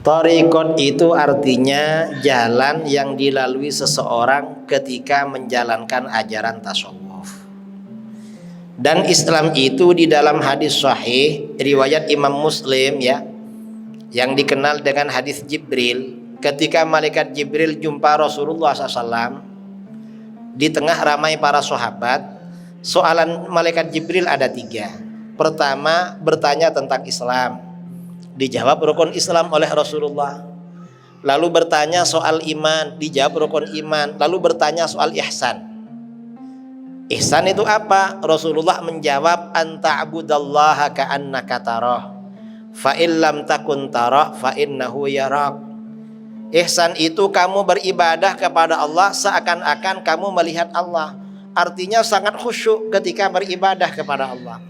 Thariqat itu artinya jalan yang dilalui seseorang ketika menjalankan ajaran tasawuf. Dan Islam itu di dalam hadis sahih riwayat Imam Muslim ya, yang dikenal dengan hadis Jibril, ketika malaikat Jibril jumpa Rasulullah SAW di tengah ramai para sahabat, soalan malaikat Jibril ada 3. Pertama, bertanya tentang Islam, dijawab rukun Islam oleh Rasulullah. Lalu bertanya soal iman, dijawab rukun iman. Lalu bertanya soal ihsan. Ihsan itu apa? Rasulullah menjawab, anta'budallaha ka'annaka tarah, fa illam takun tarah fa innahu yarak. Ihsan itu kamu beribadah kepada Allah seakan-akan kamu melihat Allah. Artinya sangat khusyuk ketika beribadah kepada Allah.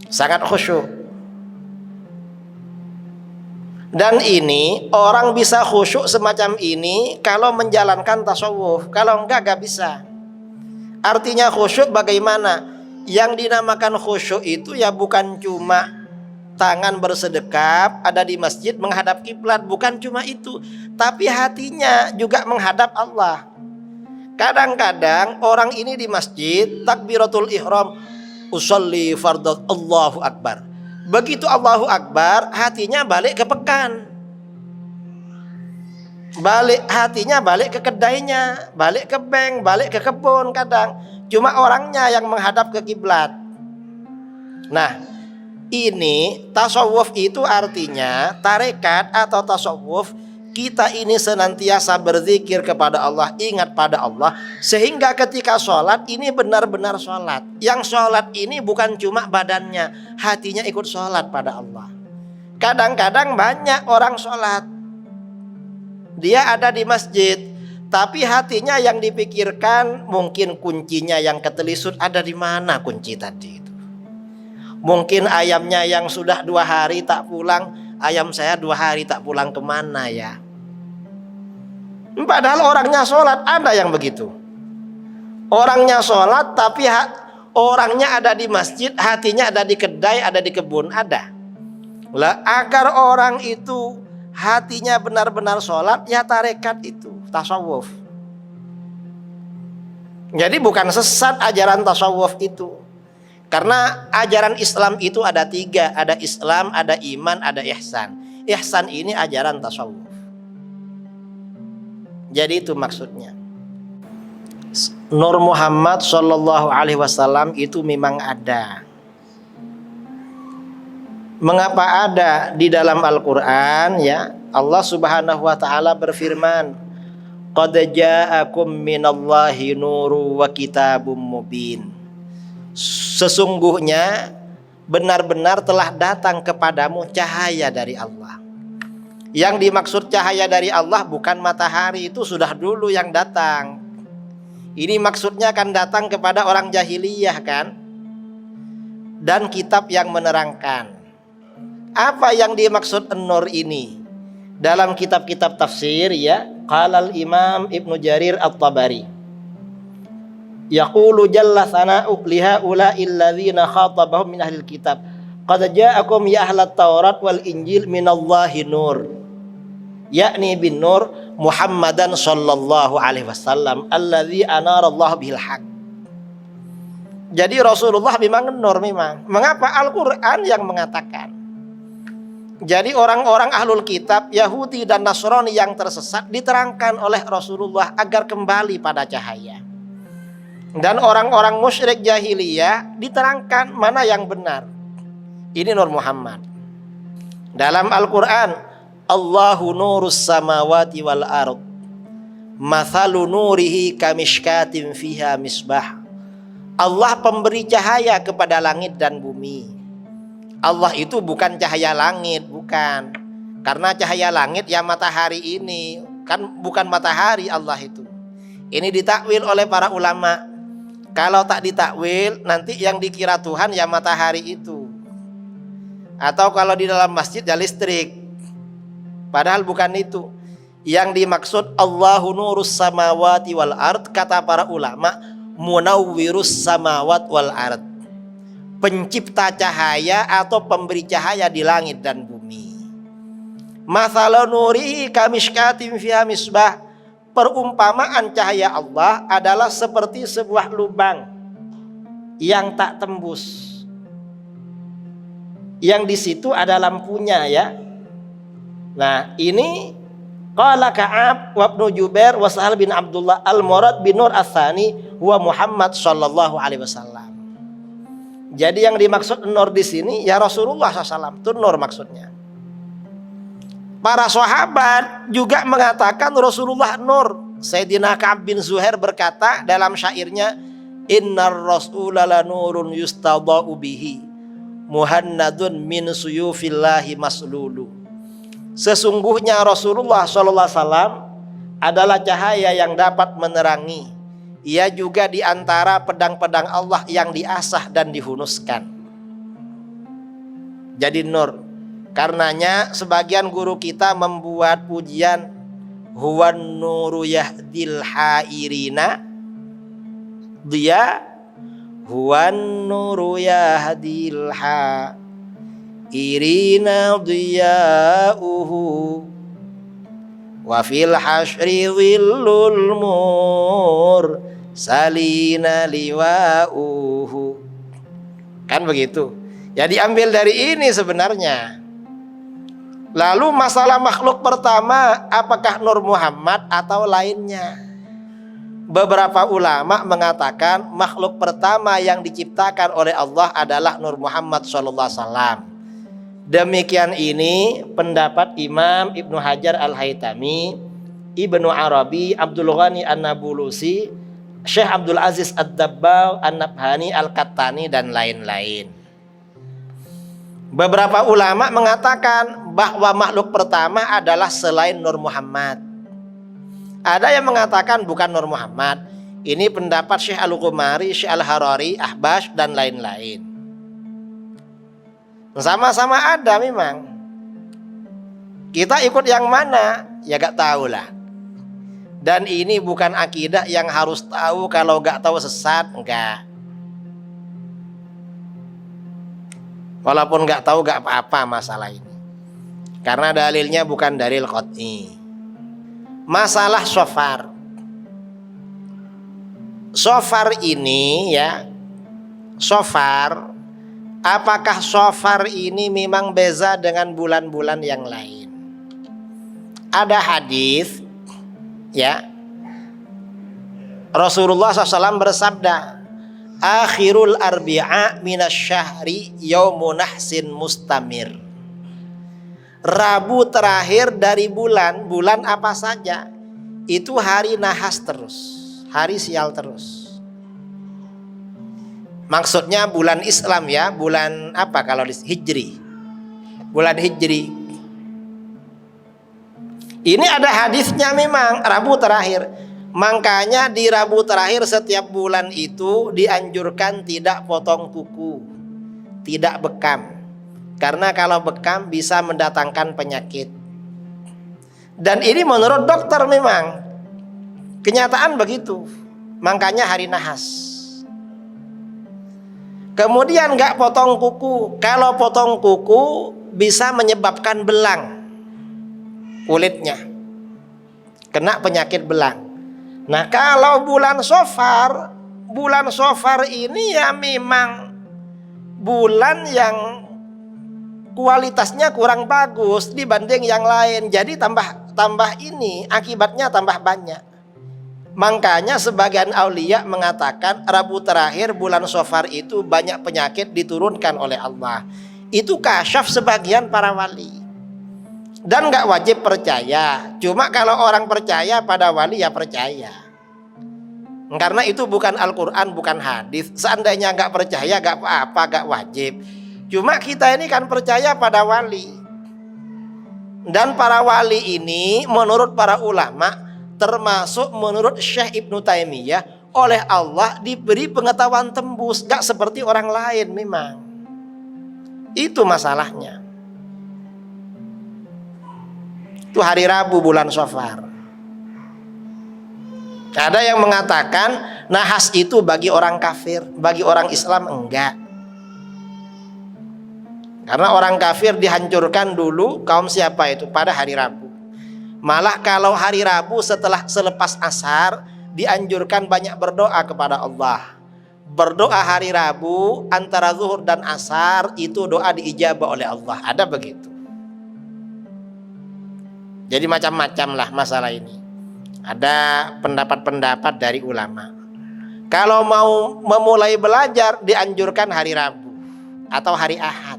Sangat khusyuk. Dan ini orang bisa khusyuk semacam ini kalau menjalankan tasawuf. Kalau enggak bisa. Artinya khusyuk bagaimana? Yang dinamakan khusyuk itu ya bukan cuma tangan bersedekap ada di masjid menghadap kiblat, bukan cuma itu, tapi hatinya juga menghadap Allah. Kadang-kadang orang ini di masjid takbiratul ihram, usolli fardhu Allahu akbar. Begitu Allahu akbar, hatinya balik ke pekan. Hatinya balik ke kedainya, balik ke bank, balik ke kebun kadang. Cuma orangnya yang menghadap ke kiblat. Nah, ini tasawuf itu artinya tarekat atau tasawuf, kita ini senantiasa berzikir kepada Allah, ingat pada Allah, sehingga ketika sholat ini benar-benar sholat. Yang sholat ini bukan cuma badannya, hatinya ikut sholat pada Allah. Kadang-kadang banyak orang sholat, dia ada di masjid, tapi hatinya yang dipikirkan mungkin kuncinya yang ketelisur ada di mana kunci tadi itu. Mungkin ayamnya yang sudah 2 hari tak pulang, ayam saya 2 hari tak pulang kemana ya. Padahal orangnya sholat, ada yang begitu. Orangnya sholat tapi orangnya ada di masjid, hatinya ada di kedai, ada di kebun, ada. Lah, agar orang itu hatinya benar-benar sholat, ya tarekat itu, tasawuf. Jadi bukan sesat ajaran tasawuf itu. Karena ajaran Islam itu ada 3, ada Islam, ada iman, ada ihsan. Ihsan ini ajaran tasawuf. Jadi itu maksudnya. Nur Muhammad Sallallahu Alaihi Wasallam itu memang ada. Mengapa ada di dalam Al-Quran ya? Allah Subhanahu Wa Taala berfirman, qad ja'akum minallahi nuru wa kitabum mubin. Sesungguhnya benar-benar telah datang kepadamu cahaya dari Allah. Yang dimaksud cahaya dari Allah bukan matahari, itu sudah dulu yang datang. Ini maksudnya akan datang kepada orang jahiliyah kan? Dan kitab yang menerangkan. Apa yang dimaksud an-nur ini? Dalam kitab-kitab tafsir ya, qalal Imam Ibnu Jarir At-Tabari, yaqulu jalla sana'u liha ula'il ladzina khatabahum min ahlil kitab qad ja'akum ya ahlat taurat wal injil minallahi nur, yakni bin nur Muhammadan sallallahu alaihi wasallam alladzi anara Allah bihil haq. Jadi Rasulullah memang nur memang. Mengapa? Al-Quran yang mengatakan. Jadi orang-orang ahlul kitab Yahudi dan Nasrani yang tersesat diterangkan oleh Rasulullah agar kembali pada cahaya. Dan orang-orang musyrik jahiliyah diterangkan mana yang benar. Ini Nur Muhammad. Dalam Al-Quran, Allahu nurus samawati wal ard, mathalu nurihi kamishkatin fiha misbah. Allah pemberi cahaya kepada langit dan bumi. Allah itu bukan cahaya langit, bukan. Karena cahaya langit ya matahari ini, kan bukan matahari Allah itu. Ini ditakwil oleh para ulama. Kalau tak ditakwil, nanti yang dikira Tuhan ya matahari itu. Atau kalau di dalam masjid ya listrik. Padahal bukan itu. Yang dimaksud Allahu nurus samawati wal ard, kata para ulama, munawwirus samawat wal ard, pencipta cahaya atau pemberi cahaya di langit dan bumi. Mathalu nurihi kamishkatin fiha misbah. Perumpamaan cahaya Allah adalah seperti sebuah lubang yang tak tembus. Yang di situ ada lampunya ya. Nah, ini qala Ka'ab wa Ibnu Jubair wa Sahal bin Abdullah al-murad bin Nur Ats-Tsani huwa Muhammad sallallahu alaihi wasallam. Jadi yang dimaksud nur di sini ya Rasulullah SAW. Itu nur maksudnya. Para sahabat juga mengatakan Rasulullah nur. Sayyidina Ka'ab bin Zuhair berkata dalam syairnya, innar rasula la nurun yustadha'u bihi muhannadun min suyufillahi maslulu. Sesungguhnya Rasulullah SAW adalah cahaya yang dapat menerangi. Ia juga di antara pedang-pedang Allah yang diasah dan dihunuskan. Jadi nur. Karenanya sebagian guru kita membuat pujian huwan nuru yahdil hairina. Dia huwan nuru yahdil hairina diya'uhu wa fil hasyri dhillul mur salina liwa'uhu. Kan begitu. Ya diambil dari ini sebenarnya. Lalu masalah makhluk pertama apakah Nur Muhammad atau lainnya? Beberapa ulama mengatakan makhluk pertama yang diciptakan oleh Allah adalah Nur Muhammad SAW. Demikian ini pendapat Imam Ibnu Hajar Al-Haytami, Ibnu Arabi, Abdul Ghani An-Nabulusi, Syekh Abdul Aziz Ad-Dabbagh, An-Nabhani, Al-Qattani dan lain-lain. Beberapa ulama mengatakan bahwa makhluk pertama adalah selain Nur Muhammad. Ada yang mengatakan bukan Nur Muhammad. Ini pendapat Syekh Al-Qumari, Syekh Al-Harari, Ahbash dan lain-lain. Sama-sama ada memang. Kita ikut yang mana? Ya gak tahu lah. Dan ini bukan akidah yang harus tahu, kalau gak tahu sesat, enggak. Walaupun gak tahu gak apa-apa masalah ini. Karena dalilnya bukan dalil qat'i. Masalah shofar. Shofar ini ya, shofar, apakah shofar ini memang beza dengan bulan-bulan yang lain? Ada hadis ya, Rasulullah SAW bersabda, akhirul arbi'a minasyahri yaumun nahsin mustamir. Rabu terakhir dari bulan, bulan apa saja, itu hari nahas terus, hari sial terus. Maksudnya bulan Islam ya, bulan apa kalau Hijri, bulan Hijri. Ini ada hadisnya memang Rabu terakhir. Makanya di Rabu terakhir setiap bulan itu dianjurkan tidak potong kuku, tidak bekam. Karena kalau bekam bisa mendatangkan penyakit. Dan ini menurut dokter memang. Kenyataan begitu. Makanya hari nahas. Kemudian gak potong kuku. Kalau potong kuku bisa menyebabkan belang kulitnya. Kena penyakit belang. Nah kalau bulan Shofar ini ya memang bulan yang kualitasnya kurang bagus dibanding yang lain. Jadi tambah ini akibatnya tambah banyak. Makanya sebagian aulia mengatakan Rabu terakhir bulan Shofar itu banyak penyakit diturunkan oleh Allah. Itu kasyaf sebagian para wali. Dan gak wajib percaya. Cuma kalau orang percaya pada wali ya percaya. Karena itu bukan Al-Quran, bukan hadis. Seandainya gak percaya gak apa-apa, gak wajib. Cuma kita ini kan percaya pada wali. Dan para wali ini menurut para ulama, termasuk menurut Syekh Ibnu Taimiyah, oleh Allah diberi pengetahuan tembus. Gak seperti orang lain memang. Itu masalahnya. Itu hari Rabu bulan Shofar. Ada yang mengatakan nahas itu bagi orang kafir, bagi orang Islam enggak. Karena orang kafir dihancurkan dulu kaum siapa itu pada hari Rabu. Malah kalau hari Rabu selepas asar dianjurkan banyak berdoa kepada Allah. Berdoa hari Rabu antara zuhur dan asar itu doa diijabah oleh Allah. Ada begitu. Jadi macam-macam lah masalah ini. Ada pendapat-pendapat dari ulama. Kalau mau memulai belajar dianjurkan hari Rabu atau hari Ahad.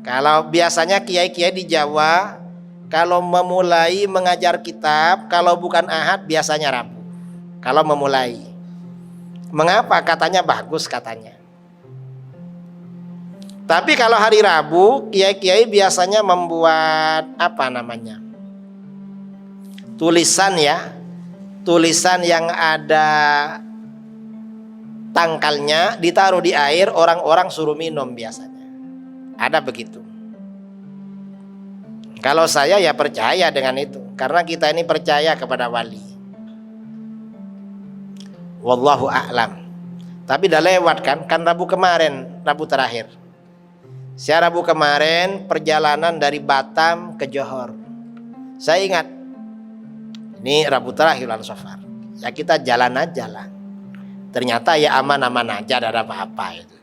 Kalau biasanya kiai-kiai di Jawa kalau memulai mengajar kitab, kalau bukan Ahad biasanya Rabu. Kalau memulai. Mengapa? Katanya bagus katanya. Tapi kalau hari Rabu, kiai-kiai biasanya membuat apa namanya? Tulisan ya. Tulisan yang ada tangkalnya ditaruh di air, orang-orang suruh minum biasanya. Ada begitu. Kalau saya ya percaya dengan itu, karena kita ini percaya kepada wali. Wallahu a'lam. Tapi dah lewat kan Rabu kemarin, Rabu terakhir. Saya Rabu kemarin perjalanan dari Batam ke Johor. Saya ingat, ini Rabu terakhir bulan Safar. Ya kita jalan aja lah. Ternyata ya aman-aman aja, tidak ada apa-apa itu.